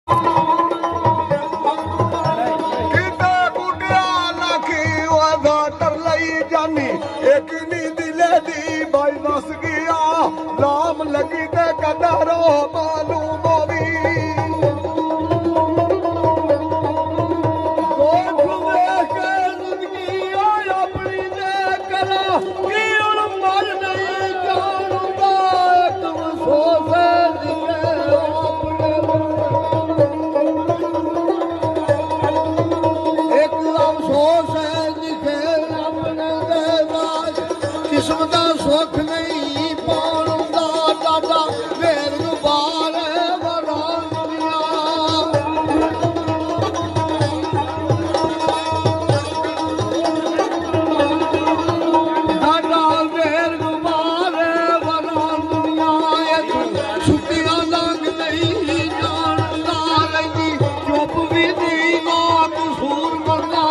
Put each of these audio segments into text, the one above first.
किते बुढ़िया लाखी वादा कर लई जानी एक नी दिले दी भाई नस गया नाम लगी ते कदरो मालूम होवी किस्म का सुख नहीं पाऊंगा दादा मेर गुबार दादा मेर गुबार छुट्टियां लग नहीं जानता लगी चुप भी नहीं ना कसूर करना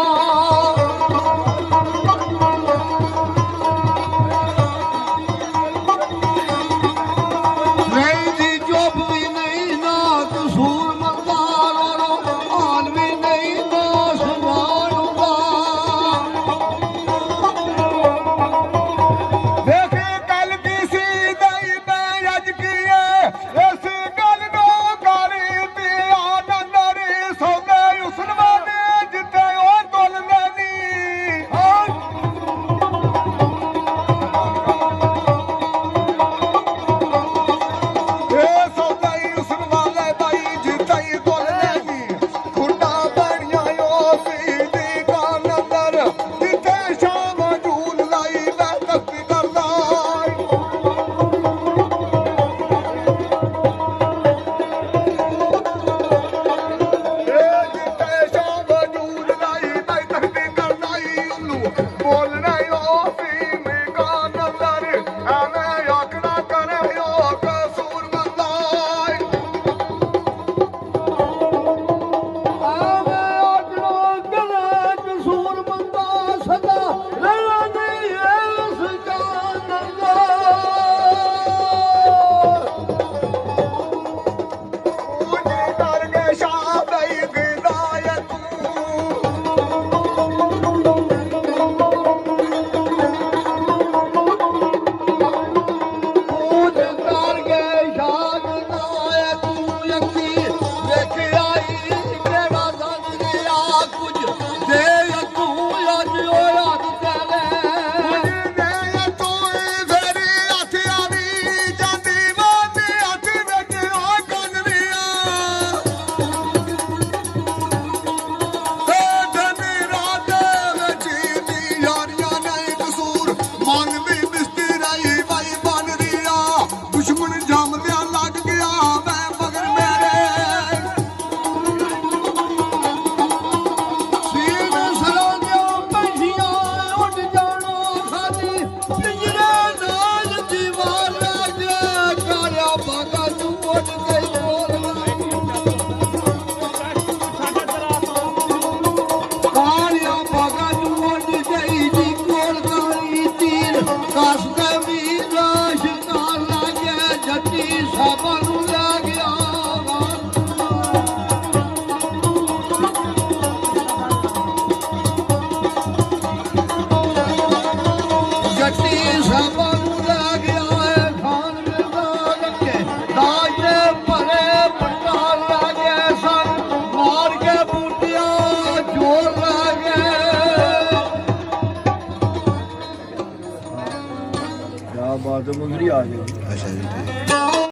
बात मुंदरी आ गई। अच्छा जी ठीक।